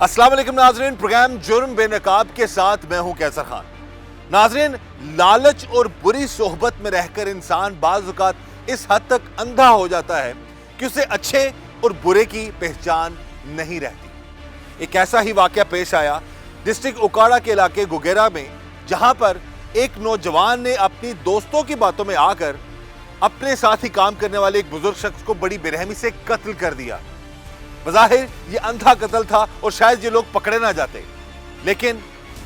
अस्सलाम वालेकुम नाजरीन, प्रोग्राम जुर्म बेनकाब के साथ मैं हूं कैसर खान। नाजरीन, लालच और बुरी सोहबत में रहकर इंसान बाज़ औक़ात इस हद तक अंधा हो जाता है कि उसे अच्छे और बुरे की पहचान नहीं रहती। एक ऐसा ही वाक़या पेश आया डिस्ट्रिक्ट उकाड़ा के इलाके गुगेरा में, जहां पर एक नौजवान ने अपनी दोस्तों की बातों में आकर अपने साथ ही काम करने वाले एक बुजुर्ग शख्स को बड़ी बेरहमी से कत्ल कर दिया। बज़ाहिर ये अंधा कत्ल था और शायद ये लोग पकड़े ना जाते, लेकिन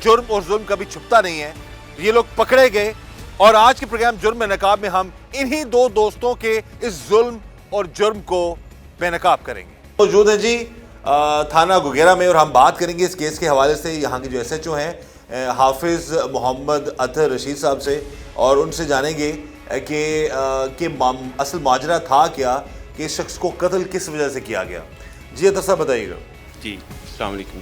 जुर्म और जुल्म कभी छुपता नहीं है। ये लोग पकड़े गए और आज के प्रोग्राम जुर्म बेनकाब में हम इन्हीं दो दोस्तों के इस जुल्म और जुर्म को बेनकाब करेंगे। मौजूद है जी थाना गुगेरा में और हम बात करेंगे इस केस के हवाले से यहाँ के जो SHO हैं हाफिज मोहम्मद अतहर रशीद साहब से, और उनसे जानेंगे कि असल माजरा था क्या, कि इस शख्स को कत्ल किस वजह से किया गया। जी अतहर साहब बताइएगा। जी अस्सलाम वालेकुम।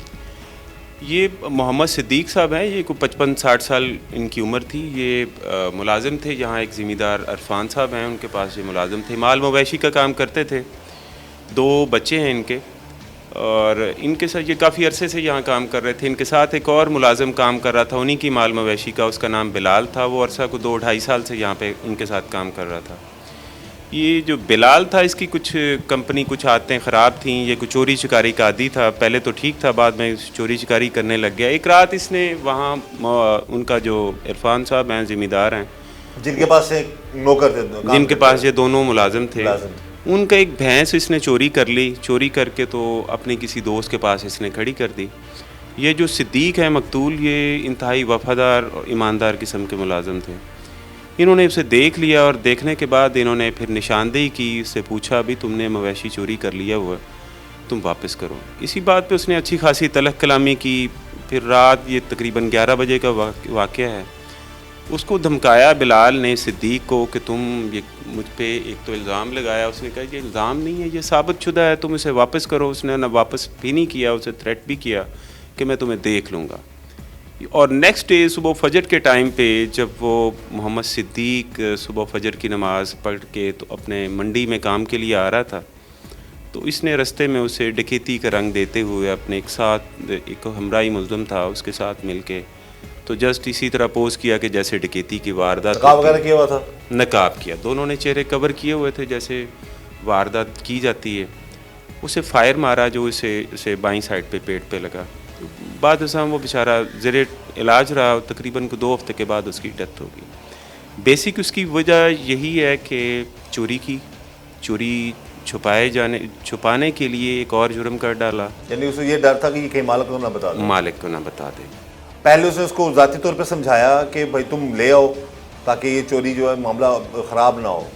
ये मोहम्मद सिद्दीक साहब हैं, ये कोई 55-60 साल इनकी उम्र थी। ये मुलाजिम थे, यहाँ एक ज़मींदार अरफान साहब हैं, उनके पास ये मुलाजिम थे, माल मवेशी का काम करते थे। 2 बच्चे हैं इनके, और इनके साथ ये काफ़ी अरसे से यहाँ काम कर रहे थे। इनके साथ एक और मुलाजिम काम कर रहा था उन्हीं की माल मवेशी का, उसका नाम बिलाल था। वो अरसा को 2-2.5 साल से यहाँ पे इनके साथ काम कर रहा था। ये जो बिलाल था, इसकी कुछ कंपनी कुछ आदतें ख़राब थीं, ये कुछ चोरी चिकारी का आदी था। पहले तो ठीक था, बाद में चोरी चिकारी करने लग गया। एक रात इसने वहाँ उनका जो इरफान साहब हैं, ज़िम्मेदार हैं, जिनके पास एक नौकर थे, जिनके पास ये दोनों मुलाजिम थे, उनका एक भैंस इसने चोरी कर ली। चोरी करके तो अपने किसी दोस्त के पास इसने खड़ी कर दी। ये जो सिद्दीक है मकतूल, ये इंतहाई वफ़ादार और ईमानदार किस्म के मुलाजिम थे। इन्होंने उसे देख लिया और देखने के बाद इन्होंने फिर निशानदेही की, उससे पूछा भी तुमने मवेशी चोरी कर लिया हुआ, तुम वापस करो। इसी बात पे उसने अच्छी खासी तलख कलामी की। फिर रात, ये तकरीबन 11 बजे का वाक़या है, उसको धमकाया बिलाल ने सिद्दीक को कि तुम ये मुझ पे एक तो इल्ज़ाम लगाया। उसने कहा ये इल्ज़ाम नहीं है, ये साबित शुदा है, तुम इसे वापस करो। उसने ना वापस भी नहीं किया, उसे थ्रेट भी किया कि मैं तुम्हें देख लूँगा। और नेक्स्ट डे सुबह फजर के टाइम पे, जब वो मोहम्मद सिद्दीक सुबह फजर की नमाज़ पढ़ के तो अपने मंडी में काम के लिए आ रहा था, तो इसने रास्ते में उसे डकैती का रंग देते हुए अपने एक हमराई मुल्ज़िम था, उसके साथ मिलके तो जस्ट इसी तरह पोज किया कि जैसे डकैती की वारदात। नकाब वगैरह किया हुआ था? नकाब किया, दोनों ने चेहरे कवर किए हुए थे जैसे वारदात की जाती है। उसे फायर मारा जो इसे बाईं साइड पे पेट पे लगा। बाद वो बेचारा ज़ेरे इलाज रहा, तकरीबन 2 हफ्ते के बाद उसकी डेथ हो गई। बेसिक उसकी वजह यही है कि चोरी छुपाने के लिए एक और जुर्म कर डाला। यानी उसे ये डर था कि कहीं मालिक को ना बता दे। पहले उसको ज़ाती तौर पे समझाया कि भाई तुम ले आओ ताकि ये चोरी जो है मामला ख़राब ना हो,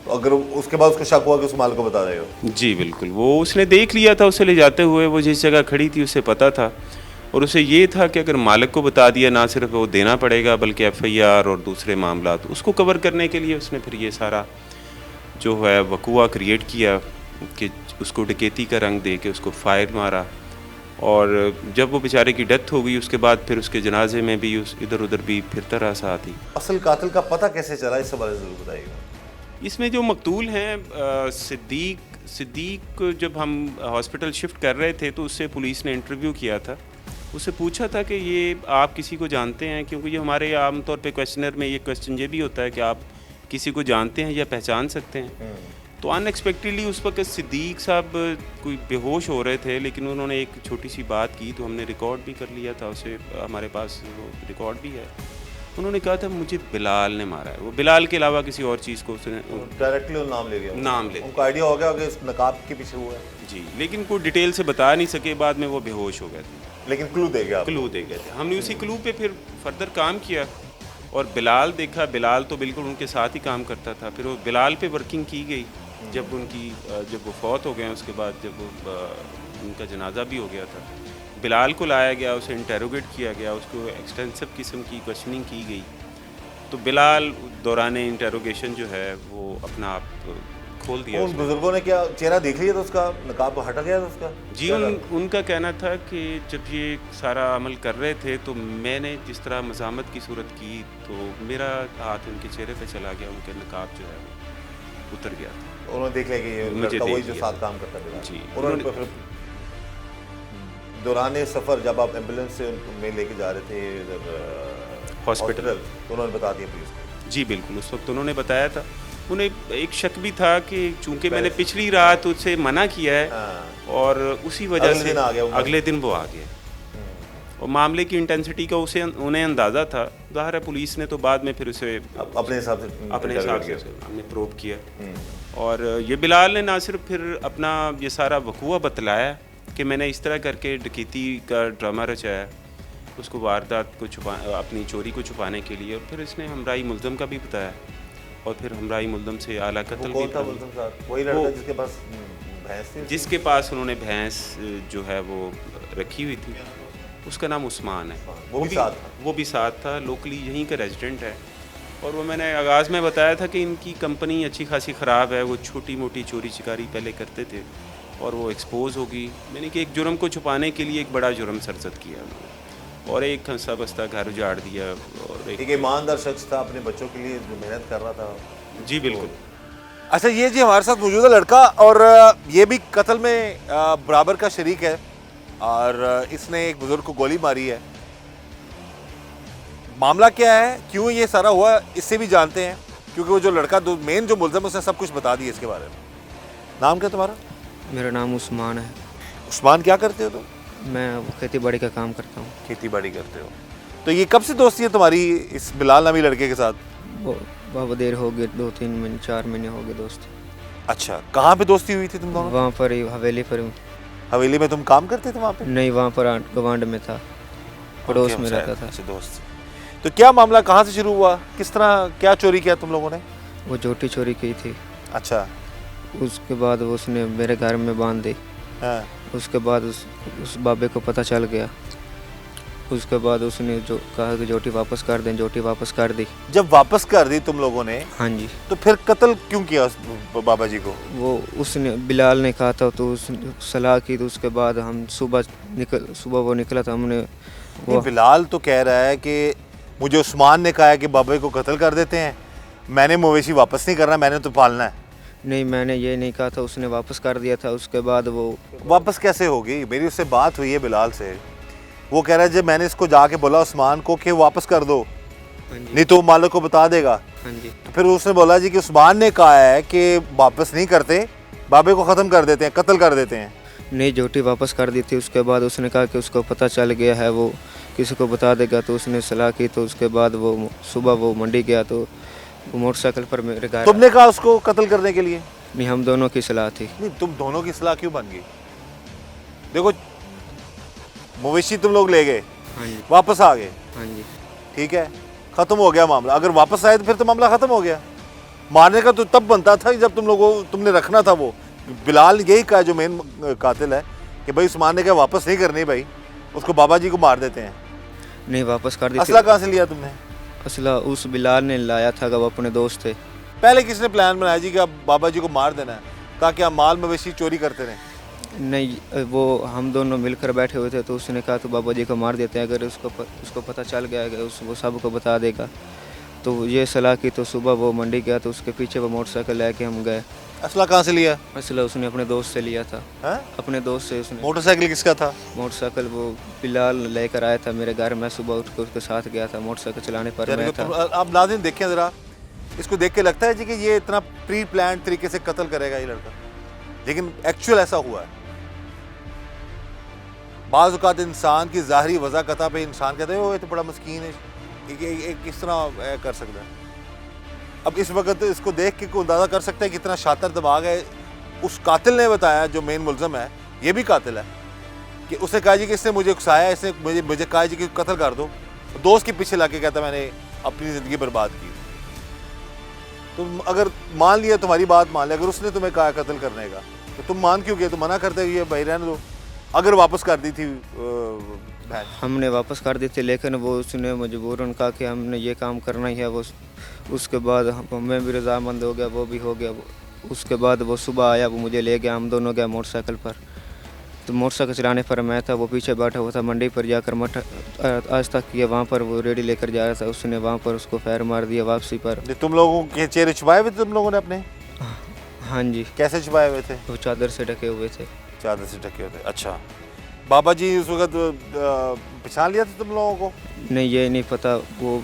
तो अगर उसके बाद उसको शक हुआ कि उस मालिक को बता देगा। जी बिल्कुल, वो उसने देख लिया था उसे ले जाते हुए, वो जिस जगह खड़ी थी उसे पता था, और उसे ये था कि अगर मालिक को बता दिया ना सिर्फ वो देना पड़ेगा बल्कि FIR और दूसरे मामला, तो उसको कवर करने के लिए उसने फिर ये सारा जो है वक़ुआ क्रिएट किया कि उसको डकैती का रंग दे के उसको फायर मारा। और जब वो बेचारे की डेथ हो गई, उसके बाद फिर उसके जनाजे में भी इधर उधर भी फिरता रहा साथ ही। असल कातिल का पता कैसे चला, इस बारे में ज़रूर बताइएगा। इसमें जो मकतूल हैं सिद्दीक, जब हम हॉस्पिटल शिफ्ट कर रहे थे तो उससे पुलिस ने इंटरव्यू किया था। उससे पूछा था कि ये आप किसी को जानते हैं, क्योंकि ये हमारे आमतौर पे क्वेश्चनर में ये क्वेश्चन ये भी होता है कि आप किसी को जानते हैं या पहचान सकते हैं। तो अनएक्सपेक्टेडली उस वक्त सिद्दीक साहब कोई बेहोश हो रहे थे, लेकिन उन्होंने एक छोटी सी बात की तो हमने रिकॉर्ड भी कर लिया था उसे, हमारे पास वो रिकॉर्ड भी है। उन्होंने कहा था मुझे बिलाल ने मारा है। वो बिलाल के अलावा किसी और चीज़ को उसने डायरेक्टली नाम ले लिया, उनको आइडिया हो गया कि इस नकाब के पीछे हुआ है। जी, लेकिन कोई डिटेल से बता नहीं सके। बाद में वो बेहोश हो गए थे, लेकिन क्लू दे गए थे। हमने उसी क्लू पे फिर फर्दर काम किया और बिलाल देखा। बिलाल तो बिल्कुल उनके साथ ही काम करता था। फिर वो बिलाल पे वर्किंग की गई। जब वो फौत हो गए, उसके बाद जब उनका जनाजा भी हो गया था, बिलाल को लाया गया, उसे इंटेरोगेट किया गया, उसको एक्सटेंसिव किस्म की क्वेश्चनिंग की गई। तो बिलाल दौरान इंटेरोगेशन जो है वो अपना आप खोल दिया। उन बुजुर्गों ने क्या चेहरा देख लिया था उसका, नकाब हट गया था उसका? जी, उनका कहना था कि जब ये सारा अमल कर रहे थे तो मैंने जिस तरह मज़ामत की सूरत की तो मेरा हाथ उनके चेहरे पे चला गया, उनके नकाब जो है वो उतर गया था। उन्होंने देख लिया कि ये लड़का वही जो साथ काम करता था। जी, दौरान सफ़र जब आप एम्बुलेंस से में लेके जा रहे थे इधर हॉस्पिटल, तो उन्होंने बता दिया पुलिस को? जी बिल्कुल, उस वक्त उन्होंने बताया था। उन्हें एक शक भी था कि चूंकि मैंने पिछली रात उससे मना किया है, हाँ। और उसी वजह अगले से दिन आ गया वो। अगले दिन वो आ गए। और मामले की इंटेंसिटी का उन्हें अंदाज़ा था। ज़ाहिर है पुलिस ने तो बाद में फिर उसे अपने हिसाब से हमने प्रोब किया। और ये बिलाल ने ना सिर्फ फिर अपना ये सारा वकूआ बतलाया कि मैंने इस तरह करके डकैती का ड्रामा रचाया, उसको वारदात को अपनी चोरी को छुपाने के लिए, और फिर इसने हमराई मुल्ज़म का भी बताया, और फिर हमराई मुल्ज़म से आला कत्ल भी था। वही लड़का जिसके पास भैंस थी, जिसके पास उन्होंने भैंस जो है वो रखी हुई थी, उसका नाम उस्मान है। वो भी साथ था, लोकली यहीं का रेजिडेंट है। और वो मैंने आगाज़ में बताया था कि इनकी कंपनी अच्छी खासी ख़राब है, वो छोटी मोटी चोरी चिकारी पहले करते थे और वो एक्सपोज होगी। मैंने कि एक जुर्म को छुपाने के लिए एक बड़ा जुर्म सरजद किया उन्होंने, और एक खंसा बस्ता घर उजाड़ दिया। और एक ईमानदार शख्स था, अपने बच्चों के लिए जो मेहनत कर रहा था। जी बिल्कुल। अच्छा, ये जी हमारे साथ मौजूद है लड़का, और ये भी कत्ल में बराबर का शरीक है, और इसने एक बुजुर्ग को गोली मारी है। मामला क्या है, क्यों ये सारा हुआ, इससे भी जानते हैं, क्योंकि वो जो लड़का मेन जो मुल्ज़िम है उसने सब कुछ बता दिया इसके बारे में। नाम क्या तुम्हारा? मेरा नाम उस्मान है। उस्मान, क्या करते हो तुम? मैं खेती बाड़ी का काम करता हूँ। खेती बाड़ी करते हो। तो ये कब से दोस्ती है तुम्हारी इस बिलाल नामी लड़के के साथ? बहुत देर हो गए, 2-3 महीने 4 महीने हो गए दोस्त। अच्छा, कहाँ पे दोस्ती हुई थी तुम दोनों? वहाँ पर ही हवेली पर। हवेली में तुम काम करते थे वहाँ पे? नहीं, वहाँ पर गवांड में था, पड़ोस में रहता था। अच्छा, दोस्त। तो क्या मामला कहाँ से शुरू हुआ, किस तरह क्या चोरी किया तुम लोगों ने? वो झोटी चोरी की थी। अच्छा। उसके बाद उसने मेरे घर में बांध दी। हाँ। उसके बाद उस बाबे को पता चल गया। उसके बाद उसने जो कहा कि झोटी वापस कर दें, झोटी वापस कर दी। जब वापस कर दी तुम लोगों ने? हाँ जी। तो फिर कत्ल क्यों किया उस बाबा जी को? वो उसने बिलाल ने कहा था, तो उसने सलाह की, तो उसके बाद हम सुबह वो निकला था। हमने वो बिलाल तो कह रहा है कि मुझे उस्मान ने कहा है कि बाबे को कत्ल कर देते हैं, मैंने मवेशी वापस नहीं करना, मैंने तो पालना है। नहीं, मैंने ये नहीं कहा था, उसने वापस कर दिया था। उसके बाद वो वापस कैसे होगी? मेरी उससे बात हुई है बिलाल से, वो कह रहा है जब मैंने इसको जाके बोला उस्मान को कि वापस कर दो, नहीं तो मालिक को बता देगा। हाँ जी। तो फिर उसने बोला जी कि उस्मान ने कहा है कि वापस नहीं करते, बाबे को ख़त्म कर देते हैं, कत्ल कर देते हैं। नहीं, झोटी वापस कर दी थी। उसके बाद उसने कहा कि उसको पता चल गया है, वो किसी को बता देगा। तो उसने सलाह की, तो उसके बाद वो सुबह वो मंडी गया, तो वो मोटरसाइकिल पर मेरे घर। तुमने कहा उसको कत्ल करने के लिए? नहीं, हम दोनों की सलाह थी। नहीं, तुम दोनों की सलाह क्यों बन गई? देखो, मवेशी तुम लोग ले गए, हाँ जी, वापस आ गए, हाँ जी, ठीक है, ख़त्म हो गया मामला। अगर वापस आए तो फिर तो मामला ख़त्म हो गया। मारने का तो तब बनता था जब तुमने रखना था। वो बिलाल यही कहा, जो मेन कातिल है, कि भाई उस्मान ने कहा वापस नहीं करनी भाई, उसको बाबा जी को मार देते हैं। नहीं, वापस कर दी। असला कहाँ से लिया तुमने? असला उस बिलाल ने लाया था, वो अपने दोस्त थे। पहले किसने प्लान बनाया जी कि अब बाबा जी को मार देना है ताकि आप माल मवेशी चोरी करते रहें? नहीं, वो हम दोनों मिलकर बैठे हुए थे, तो उसने कहा तो बाबा जी को मार देते हैं, अगर उसको पता चल गया कि वो सबको बता देगा। तो ये सलाह की, तो सुबह वो मंडी गया, तो उसके पीछे वो मोटरसाइकिल लेके हम गए। असला कहाँ से लिया? असला उसने अपने दोस्त से लिया था। है? अपने दोस्त से उसने। मोटरसाइकिल किसका था? मोटरसाइकिल वो बिलाल लेकर आया था मेरे घर। मैं सुबह उठ कर उसके साथ गया था, मोटरसाइकिल चलाने पर मैं था। आप नाज़रीन देखें ज़रा, इसको देख के लगता है जी कि ये इतना प्री प्लान तरीके से कत्ल करेगा ये लड़का, लेकिन एक्चुअल ऐसा हुआ है। बाज़ औक़ात इंसान की ज़ाहिरी वज़ाकता पे इंसान कहते हैं वो तो बड़ा मस्कीन है, किस तरह कर सकता है। अब इस वक्त इसको देख के कोई अंदाज़ा कर सकता है कितना शातिर दिमाग है। उस कातिल ने बताया, जो मेन मुल्ज़िम है, ये भी कातिल है, कि उसने कहा जी कि इसने मुझे उकसाया, इसने मुझे कहा जी कि कत्ल कर दो। दोस्त के पीछे लाके कहता मैंने अपनी ज़िंदगी बर्बाद की। तो अगर मान लिया, तुम्हारी बात मान लिया, अगर उसने तुम्हें कहा कत्ल करने का, तो तुम मान क्यों गए? तुम मना करते हुए भाई रहने दो। अगर वापस कर दी थी भैंस? हमने वापस कर दी थी, लेकिन वो उसने मजबूरन कहा कि हमने ये काम करना ही है। वो उसके बाद मैं भी रजामंद हो गया, वो भी हो गया। उसके बाद वो सुबह आया, वो मुझे ले गया, हम दोनों गए मोटरसाइकिल पर। तो मोटरसाइकिल चलाने पर मैं था, वो पीछे बैठा हुआ था। मंडी पर जाकर मठ आज तक किया, वहाँ पर वो रेडी लेकर जा रहा था। उसने वहाँ पर उसको फैर मार दिया वापसी पर। तुम लोगों के चेहरे छुपाए हुए थे तुम लोगों ने अपने? हाँ जी। कैसे छुपाए हुए थे? वो चादर से ढके हुए थे। चादर से ढके हुए थे, अच्छा। बाबा जी उस वक्त पहचान लिया था तुम लोगों को? नहीं, ये नहीं पता। वो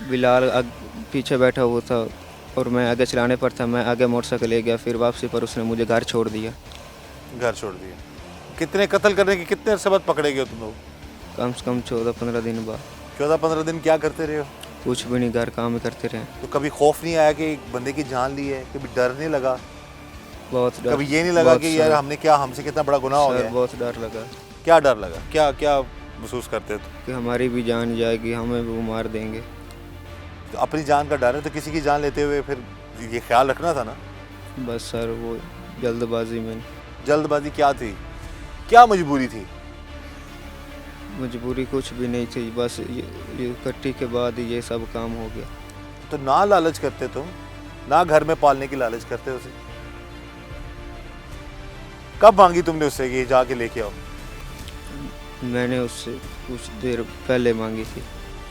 बिलाल पीछे बैठा हुआ था और मैं आगे चलाने पर था। मैं आगे मोटरसाइकिल ले गया, फिर वापसी पर उसने मुझे घर छोड़ दिया। घर छोड़ दिया। कितने कत्ल करने के कितने अरसे बाद पकड़े गए तुम लोग? कम से कम 14-15 दिन बाद। 14-15 दिन क्या करते रहे हो? कुछ भी नहीं, घर काम ही करते रहे। तो कभी खौफ नहीं आया कि एक बंदे की जान ली है? कभी डर नहीं लगा? बहुत डर। कभी ये नहीं लगा बहुत कि यार सर, हमसे कितना बड़ा गुनाह हो सर, गया है? बहुत डर लगा क्या डर लगा? क्या क्या महसूस करते थे? कि हमारी भी जान जाएगी, हमें भी वो मार देंगे। तो अपनी जान का डर है तो किसी की जान लेते हुए फिर ये ख्याल रखना था ना। बस सर, वो जल्दबाजी में। जल्दबाजी क्या थी? क्या मजबूरी थी? मजबूरी कुछ भी नहीं थी, बस ये कट्टी के बाद ही ये सब काम हो गया। तो ना लालच करते तुम, ना घर में पालने की लालच करते उसे? कब मांगी तुमने उससे कि जाके लेके आओ? मैंने उससे कुछ देर पहले मांगी थी।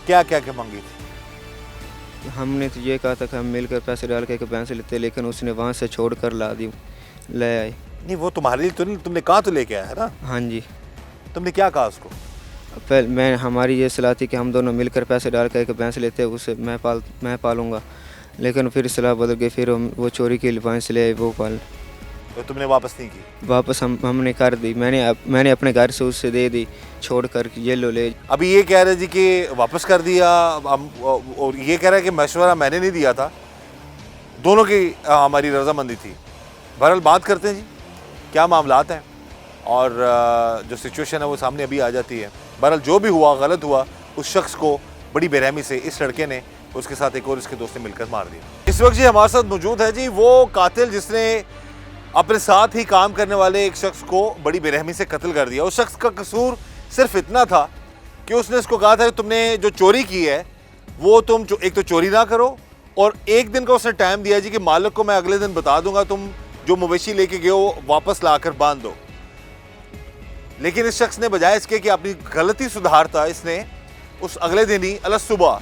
क्या क्या क्या मांगी थी? हमने तो ये कहा था कि हम मिलकर पैसे डाल के एक भैंस लेते, लेकिन उसने वहाँ से छोड़ कर ले आए। नहीं वो तुम्हारे लिए तो नहीं, तुमने कहा तो लेके आया है ना? हाँ जी। तुमने क्या कहा उसको? पहले हमारी ये सलाह थी कि हम दोनों मिलकर पैसे डाल कर एक भैंस लेते, उसे मैं पालूंगा। लेकिन फिर सलाह बदल गई, फिर वो चोरी की भैंस ले आए, वो पाल। तो तुमने वापस नहीं की? वापस हमने कर दी। मैंने अपने घर से उससे दे दी, छोड़ कर ये लो ले। अभी ये कह रहे जी कि वापस कर दिया और ये कह रहा है कि मशवरा मैंने नहीं दिया था, दोनों की हमारी रजामंदी थी। बहरहाल बात करते हैं जी क्या मामलात हैं और जो सिचुएशन है वो सामने अभी आ जाती है। बहरहाल जो भी हुआ गलत हुआ, उस शख्स को बड़ी बेरहमी से इस लड़के ने उसके साथ एक और इसके दोस्त ने मिलकर मार दिया। इस वक्त जी हमारे साथ मौजूद है जी वो कातिल जिसने अपने साथ ही काम करने वाले एक शख्स को बड़ी बेरहमी से कत्ल कर दिया। उस शख्स का कसूर सिर्फ इतना था कि उसने इसको कहा था कि तुमने जो चोरी की है वो तुम एक तो चोरी ना करो, और एक दिन का उसने टाइम दिया जी कि मालिक को मैं अगले दिन बता दूंगा, तुम जो मवेशी लेके गए हो वापस लाकर बांध दो। लेकिन इस शख्स ने बजाय इसके कि अपनी गलती सुधारता, इसने उस अगले दिन ही अलग सुबह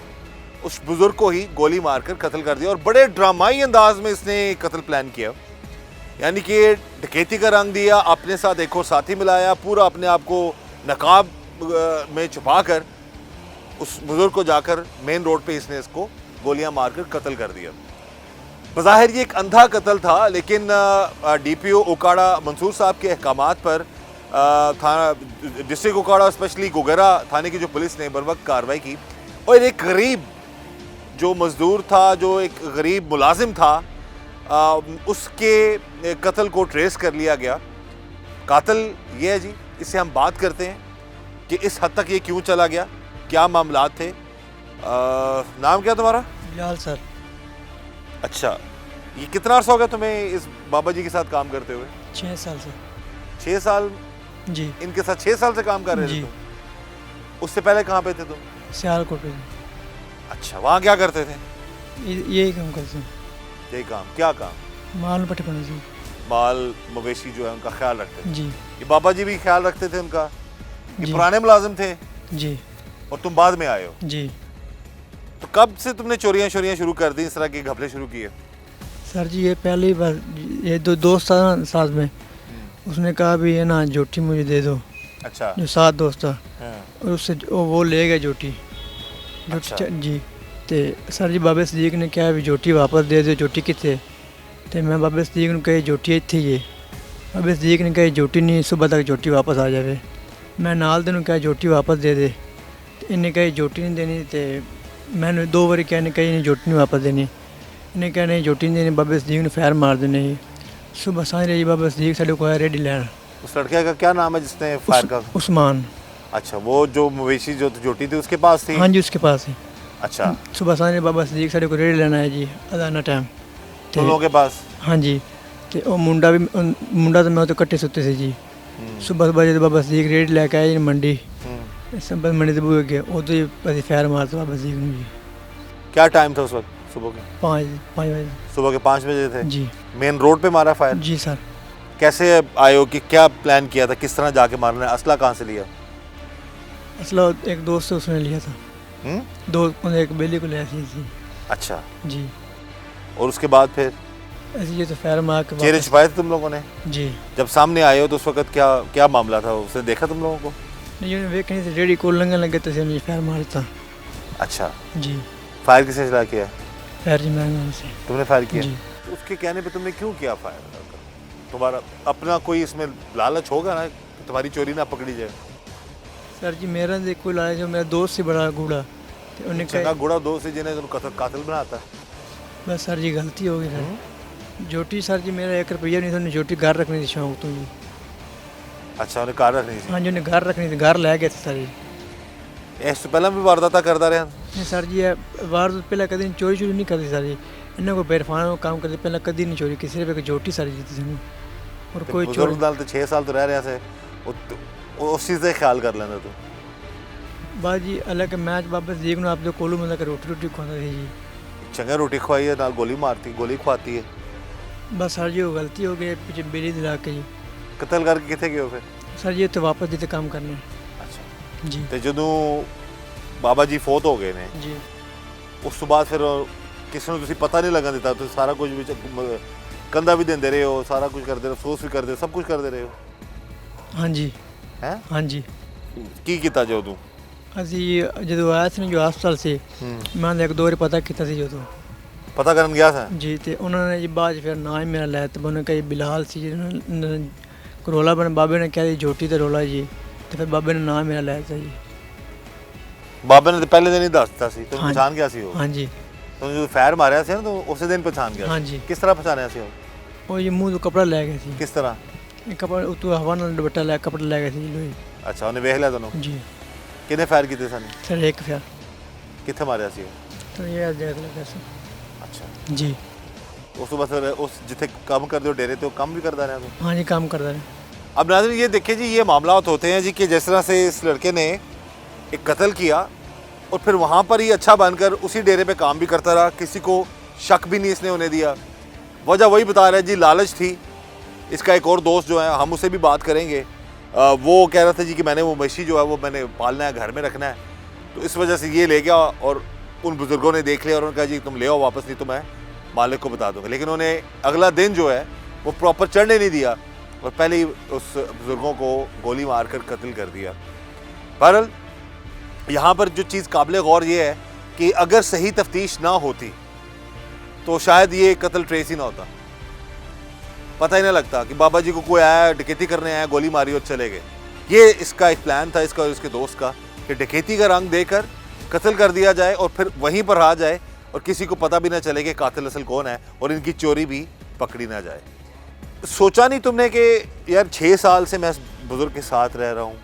उस बुजुर्ग को ही गोली मारकर कत्ल कर दिया और बड़े ड्रामाई अंदाज में इसने कत्ल प्लान किया। यानी कि डकैती का रंग दिया, अपने साथ एक और साथी मिलाया, पूरा अपने आप को नकाब में छुपा कर उस बुजुर्ग को जाकर मेन रोड पे इसने इसको गोलियां मारकर कत्ल कर दिया। बज़ाहिर ये एक अंधा कत्ल था, लेकिन डीपीओ उकाड़ा मंसूर साहब के अहकामात पर थाना डिस्ट्रिक्ट उकाड़ा स्पेशली गोगरा थाने की जो पुलिस ने बर वक्त कार्रवाई की और एक गरीब जो मजदूर था, जो एक गरीब मुलाजिम था, उसके कत्ल को ट्रेस कर लिया गया। कातिल ये है जी, इससे हम बात करते हैं कि इस हद तक ये क्यों चला गया, क्या मामलात थे। नाम क्या तुम्हारा? बिलाल सर। अच्छा, ये कितना अर्सा हो गया तुम्हें इस बाबा जी के साथ काम करते हुए? 6 साल से। 6 साल? जी। इनके साथ 6 साल से काम कर रहे थे तुम? उससे पहले कहाँ पे थे तुम? सियालकोट पे। अच्छा, वहाँ क्या करते थे? यही काम करते हैं। यही काम? क्या काम? माल पट्टे पड़े जी। माल मवेशी जो है उनका ख्याल रखते थे? जी। ये बाबा जी भी ख्याल रखते थे उनका? ये जी। पुराने मुलाजिम थे जी। और तुम बाद में आए हो? जी। तो कब से तुमने चोरियां शुरू कर दी, इस तरह के घपले शुरू किए? सर जी ये पहली बार, ये दो दोस्त था ना साथ में, उसने कहा भी है ना जोटी मुझे दे दो। अच्छा। जो साथ दोस्त था हाँ। और उससे वो ले गए जोटी। अच्छा। जी। तो सर जी बाबे सदीक ने कहा भी जोटी वापस दे दो, जोटी कितने? तो मैं बाबे सदीक ने कही जोटी इतनी है। बाबे सदीक ने कही जोटी नहीं, सुबह तक जोटी वापस आ जाए। मैं नाल दिन कहा जोटी वापस दे दे, तो इन्हें कही जोटी नहीं देनी। तो मैंने 2 बारी कहने कही नहीं जोटी नहीं वापस देनी, इन्हें कहा नहीं जोटी नहीं देनी। बाबे सदीक ने फैर मार देने ही। सुबह सांझ रही बाबा सदीक साढ़े को आया रेडी लैन। उस लड़के का क्या नाम है जिसने फायर का? उस्मान। अच्छा, वो जो मवेशी जो जोटी थी उसके पास थी? हाँ जी, उसके पास है। अच्छा। सुबह सांझ बाबा सदीक साढ़े को रेडी लेना है जी, अदाना टाइम। तुम लोगों के पास? हाँ जी। तो वो मुंडा तो मैं तो कट्टे सुते से जी। सुबह जब बाबा सदीक रेडी लेके आए मंडी, सब मंडी से बुए गए, वो तो पति फैर मारता बाबा सदीक ने जी। क्या टाइम था उस वक्त? सुबह के 5 बजे। सुबह के 5 बजे थे जी। मेन रोड पे मारा फायर? जी सर। कैसे आए हो कि क्या प्लान किया था, किस तरह जाके मारना है, असला कहाँ से लिया? असला एक दोस्त से उसने लिया था। एक बेली को लिया थी। अच्छा जी। और उसके बाद फिर? ऐसे ये तो फायर मार के चेहरे वापस- छुपाए थे तुम लोगों ने? जी जब सामने आए हो तो उस वक्त क्या क्या मामला था, उसने देखा तुम लोगों को? नहीं ये वे कहीं से रेडी को लंगन लगे तो से फायर मारता। अच्छा, जी फायर किसने चला किया? फायर जी मैं नाम से। तुमने फायर किया? जी उसके कहने पे तुमने क्यों किया फायर? तुम्हारा अपना कोई इसमें लालच होगा ना कि तुम्हारी चोरी ना पकड़ी जाए? सर जी मेरा देख कोई लाया जो मेरा दोस्त से बड़ा गुड़ा तो उन्हें चंगा कहा गुड़ा दोस्त है जिन्हें तुम कातिल बनाता है। बस सर जी गलती हो गई सर। जोटी सर जी मेरा 1 रुपया नहीं था, उन्हें जोटी घर रखनी थी शौक तो जी। अच्छा, उन्हें कार रखनी थी। हाँ जी उन्हें घर रखनी थी, घर ले गए थे सर जी। इस पहले भी वारदाता करता रहा? नहीं सर जी वार तो पहले कभी चोरी चोरी नहीं करती सर जी, इन्हें को बेरफाना को काम करते पहले कभी नहीं चोरी किसी रुपये की जोटी सर जी थी सर। और कोई चोरी बुजुर्ग नाल तो 6 साल तो रह रहा से उस चीज़ का ख्याल कर लेना तू। बाजी अलग मैच वापस देख लो आप जो कोलू मतलब रोटी रोटी खाता थी जी। चंगा रोटी खवाई है, नाल गोली मारती, गोली खवाती है। बस सर जी वो गलती हो गई, पीछे बिजली दिला के जी। कत्ल करके कितने गए हो फिर? सर जी तो वापस जिते काम करने। अच्छा, जी तो ਜਦੋਂ ਬਾਬਾ ਜੀ ਫੌਤ ਹੋ ਗਏ ਨੇ जी ਉਸ ਤੋਂ ਬਾਅਦ ਫਿਰ ਕਿਸੇ ਨੂੰ ਤੁਸੀਂ ਪਤਾ ਨਹੀਂ ਲੱਗਣ ਦਿੱਤਾ, ਤੁਸੀਂ ਸਾਰਾ ਕੁਝ ਵਿੱਚ ਕੰਧਾ ਵੀ ਦਿੰਦੇ ਰਹੇ ਹੋ, ਸਾਰਾ ਕੁਝ ਕਰਦੇ ਰਹੇ, ਅਫਸੋਸ ਵੀ ਕਰਦੇ ਰਹੇ, ਸਭ ਕੁਝ ਕਰਦੇ ਰਹੇ ਹੋ हाँ जी ਹੈ? हाँ जी ਕੀ ਕੀਤਾ ਜੋ ਤੂੰ? ਅਸੀਂ ਜਦੋਂ ਆਇਆ ਸੀ ਨਾ ਜੋ ਹਸਪਤਾਲ ਸੀ ਮੈਂ ਇੱਕ ਦੋ ਵਾਰ ਪਤਾ ਕੀਤਾ ਸੀ ਜਦੋਂ ਪਤਾ ਕਰਨ ਗਿਆ ਸਾਂ? ਜੀ ਤੇ ਉਹਨਾਂ ਨੇ ਜੀ ਬਾਅਦ 'ਚ ਫਿਰ ਨਾਂ ਹੀ ਮੇਰਾ ਲੈ ਤੇ ਉਹਨੇ ਕਹੀ ਬਿਲਾਲ ਸੀ ਜਿਹਨਾਂ ਕਰੋਲਾ ਬਣ ਬਾਬੇ ਨੇ ਕਿਹਾ ਜੀ ਜੋਟੀ ਤੇ ਰੋਲਾ ਜੀ ਤੇ ਫਿਰ ਬਾਬੇ ਨੇ ਨਾਂ ਮੇਰਾ ਲੈ ਦਿੱਤਾ ਜੀ। ਬਾਬੇ ਨੇ ਤਾਂ ਪਹਿਲੇ ਦਿਨ ਹੀ ਦੱਸ ਦਿੱਤਾ ਸੀ, ਤੈਨੂੰ ਹਾਂ। ਪਛਾਣ ਗਿਆ ਸੀ ਉਹ? ਹਾਂਜੀ ਤੂੰ ਜਦੋਂ ਫਾਇਰ ਮਾਰਿਆ ਸੀ ਨਾ ਤਾਂ ਉਸੇ ਦਿਨ ਪਛਾਣ ਗਿਆ ਸੀ? ਹਾਂਜੀ ਕਿਸ ਤਰ੍ਹਾਂ ਪਛਾਣਿਆ ਸੀ ਉਹ? ਉਹ ਜੀ ਮੂੰਹ ਤੋਂ ਕਪੜਾ ਲੈ ਗਏ ਸੀ, ਕਿਸ ਤਰ੍ਹਾਂ? ਇਹ ਕਪੜਾ ਉਤੋਂ ਹਵਾ ਨਾਲ ਦੁਪੱਟਾ ਲੈ ਕਪੜਾ ਲੈ ਗਏ ਸੀ ਜੀ ਲੋਈ। ਅੱਛਾ, ਉਹਨੇ ਵੇਖ ਲਿਆ ਤੈਨੂੰ? ਜੀ ਕਿਹਨੇ ਫਾਇਰ ਕੀਤੇ ਸਨ? ਸਰ ਇੱਕ ਫਿਰ ਕਿੱਥੇ ਮਾਰਿਆ ਸੀ ਉਹ? ਤਾਂ ਇਹ ਦੇਖ ਲੱਗਾ ਸੀ। ਅੱਛਾ, ਜੀ ਉਸ ਤੋਂ ਬਾਅਦ ਫਿਰ ਉਸ ਜਿੱਥੇ ਕੰਮ ਕਰਦੇ ਹੋ डेरे तो काम भी करता रहा तू? हाँ जी काम करता रहे। अब नाज़रीन ये देखिए जी, ये मामलात होते हैं जी कि जिस तरह से इस लड़के ने एक कत्ल किया और फिर वहाँ पर ही अच्छा बनकर उसी डेरे पे काम भी करता रहा, किसी को शक भी नहीं इसने होने दिया। वजह वही बता रहा है जी, लालच थी। इसका एक और दोस्त जो है, हम उससे भी बात करेंगे, वो कह रहा था जी कि मैंने वो मवेशी जो है वो मैंने पालना है, घर में रखना है, तो इस वजह से ये ले गया और उन बुज़ुर्गों ने देख लिया और उन्होंने कहा जी तुम ले आओ वापस, नहीं तो मैं मालिक को बता दूँगा। लेकिन उन्हें अगला दिन जो है वो प्रॉपर चढ़ने नहीं दिया और पहले ही उस बुज़ुर्गों को गोली मारकर कत्ल कर दिया। बहरहाल यहाँ पर जो चीज़ काबिल गौर ये है कि अगर सही तफ्तीश ना होती तो शायद ये कत्ल ट्रेस ही ना होता, पता ही ना लगता कि बाबा जी को कोई आया डकैती करने आया, गोली मारी और चले गए। ये इसका एक प्लान था, इसका और इसके दोस्त का, कि डकैती का रंग देकर कत्ल कर दिया जाए और फिर वहीं पर आ जाए और किसी को पता भी ना चले कि कातिल असल कौन है और इनकी चोरी भी पकड़ी ना जाए। सोचा नहीं तुमने कि यार 6 साल से मैं इस बुज़ुर्ग के साथ रह रहा हूँ,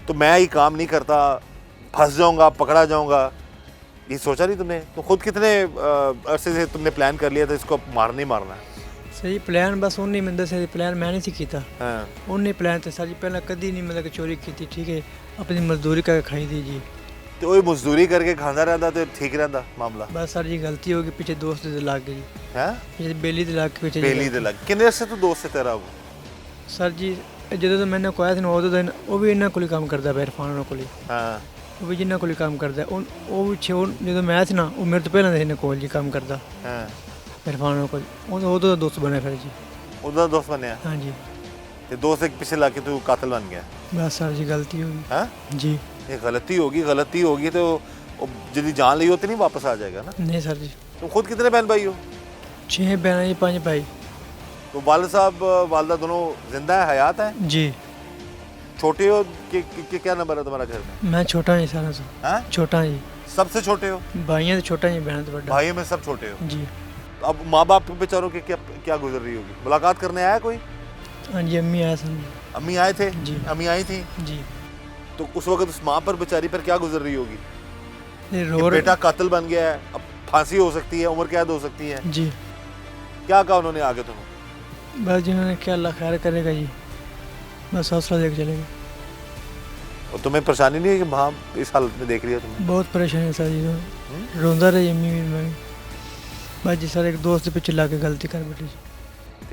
तो मैं ये काम नहीं करता, फंस जाऊँगा, पकड़ा जाऊँगा, ये सोचा नहीं तुमने? तो खुद कितने अरसे से तुमने प्लान कर लिया था इसको मारना ही मारना है? सही प्लान बस उन्हें मिलता सही प्लान मैं नहीं सी कीता। हाँ। उन्हें प्लान तो सर जी पहले कभी नहीं मतलब कि चोरी की थी, ठीक है अपनी मजदूरी करके खाई थी जी। तो वही मजदूरी करके खाना रहता तो ठीक रहता मामला बस सर जी गलती होगी, पीछे दोस्त दिलाग गई, है? पीछे बेली दिलाग के पीछे बेली दिला किन्ने अरसे तो दोस्त है तेरा वो? सर जी ਜਦੋਂ तो मैंने कोया था उदों दिन वो भी इन्होंने को काम करता है इरफान को, हाँ। वो भी जिन्होंने को काम करता है वो भी जो मैं था ना वो मेरे तो पहले इन्हें कोल जी काम करता हाँ। इरफान को उदों का दोस्त बने फिर जी। ਉਹਦਾ ਦੋਸਤ ਬਣਿਆ हाँ जी ਤੇ ਦੋਸਤ ਇੱਕ ਪਿੱਛੇ ਲਾ ਕੇ ਤੂੰ ਕਾਤਲ ਬਣ ਗਿਆ? बस सर जी गलती होगी। हाँ? जी ये गलती होगी तो जितनी जान ली होती नहीं वापस आ जाएगा ना। नहीं सर जी तुम खुद कितने बहन भाई हो? 6 बहन जी 5 भाई। तो वालिद साहब वालदा दोनों जिंदा है, हयात है? जी छोटे हो कि क्या नंबर है तुम्हारा घर में? मैं छोटा ही सारा से हाँ? छोटा जी, सबसे छोटे हो? भाइयों से छोटा ही बहन तो बड़ा। भाइयों में सब छोटे हो? जी अब माँ बाप के बेचारों की क्या गुजर रही होगी? मुलाकात करने आया कोई? हाँ जी अम्मी आया सन। अम्मी आए थे? जी। अम्मी आई थी? जी तो उस वक्त उस माँ पर बेचारी पर क्या गुजर रही होगी? ये कि रो रहे- बेटा कातिल बन गया है, अब फांसी हो सकती है, उम्र कैद हो सकती है, जी क्या कहा उन्होंने आगे तुम्हें? बस जिन्होंने क्या अल्लाह खैर करेगा जी, बस हौसला देकर चलेगा। और तुम्हें परेशानी नहीं है कि माँ इस हालत में देख रही है तुम्हें? बहुत परेशानी है सर जी, तो रोंदा रही अम्मी भी मैं भी। बस जी सर एक दोस्त पीछे ला के गलती कर बैठी जी।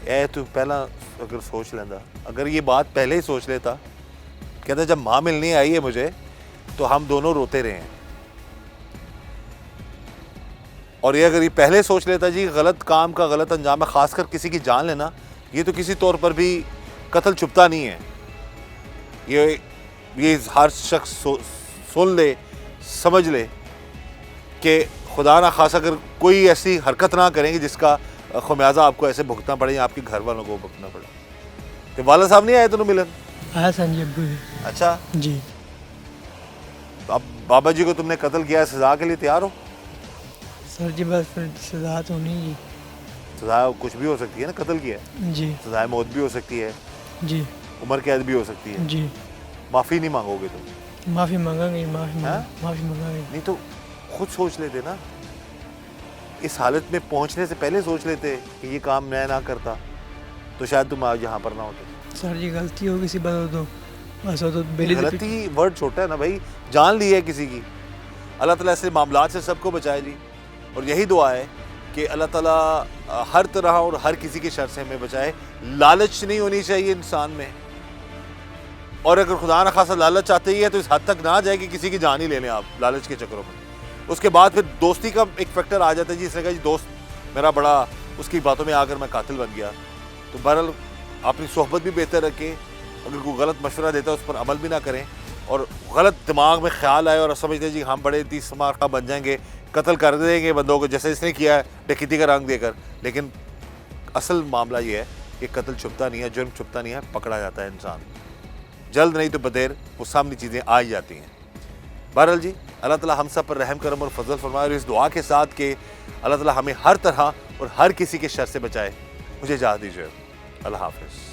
ए तू पहला अगर सोच लेता, अगर ये बात पहले ही सोच लेता, कहता जब माँ मिलने आई है मुझे तो हम दोनों रोते रहे हैं, और ये अगर ये पहले सोच लेता जी गलत काम का गलत अंजाम है, खासकर किसी की जान लेना, ये तो किसी तौर पर भी कत्ल छुपता नहीं है। ये हर शख्स सुन ले, समझ ले कि खुदा ना खास अगर कोई ऐसी हरकत ना करेंगे जिसका खमियाजा आपको ऐसे भुगतना पड़े या आपके घर वालों को भुगतना पड़े। तो वाला साहब नहीं आए तेनों मिलन? आया संजी अब्बू जी। अच्छा, जी तो अब बाबा जी को तुमने कत्ल किया, सजा के लिए तैयार हो? सर जी बस फिर सजा तो नहीं जी। सजा कुछ भी हो सकती है ना, कत्ल किया है, जी सजाए मौत भी हो सकती है, जी उम्र कैद भी हो सकती है। जी माफ़ी नहीं मांगोगे तुम? माफ़ी मांगेंगे, माफ़ी हाँ? माफ़ी मांगेंगे। नहीं तो खुद सोच लेते ना, इस हालत में पहुंचने से पहले सोच लेते कि ये काम मैं ना करता तो शायद तुम आज यहाँ पर ना होते। सर जी गलती हो किसी बात तो बस वो तो बेली गलती वर्ड छोटा है ना भाई, जान ली है किसी की। अल्लाह ताला ऐसे मामलात से सबको बचाए जी, और यही दुआ है कि अल्लाह ताला हर तरह और हर किसी के शर से हमें बचाए। लालच नहीं होनी चाहिए इंसान में, और अगर खुदा न खासा लालच आते ही है तो इस हद तक ना जाए कि किसी की जान ही ले लें आप लालच के चक्करों में। उसके बाद फिर दोस्ती का एक फैक्टर आ जाता है जी, इसने कहा जी दोस्त मेरा बड़ा, उसकी बातों में आकर मैं कातिल बन गया। तो बहरहाल अपनी सोहबत भी बेहतर रखें, अगर कोई गलत मशवरा देता है उस पर अमल भी ना करें, और गलत दिमाग में ख्याल आए और समझते जी हम बड़े 30 मार्का बन जाएंगे, कत्ल कर देंगे बंदों को जैसे इसने किया है डकैती का रंग देकर। लेकिन असल मामला ये है कि कत्ल छुपता नहीं है, जुर्म छुपता नहीं है, पकड़ा जाता है इंसान जल्द, नहीं तो बदेर वो सामने चीज़ें आ ही जाती हैं। बहरहाल जी अल्लाह ताला हम सब पर रहम करम और फजल फरमाए, और इस दुआ के साथ कि अल्लाह ताला हमें हर तरह और हर किसी के शर से बचाए। मुझे इजाज़त दीजिए, अल्लाह हाफ़िज़।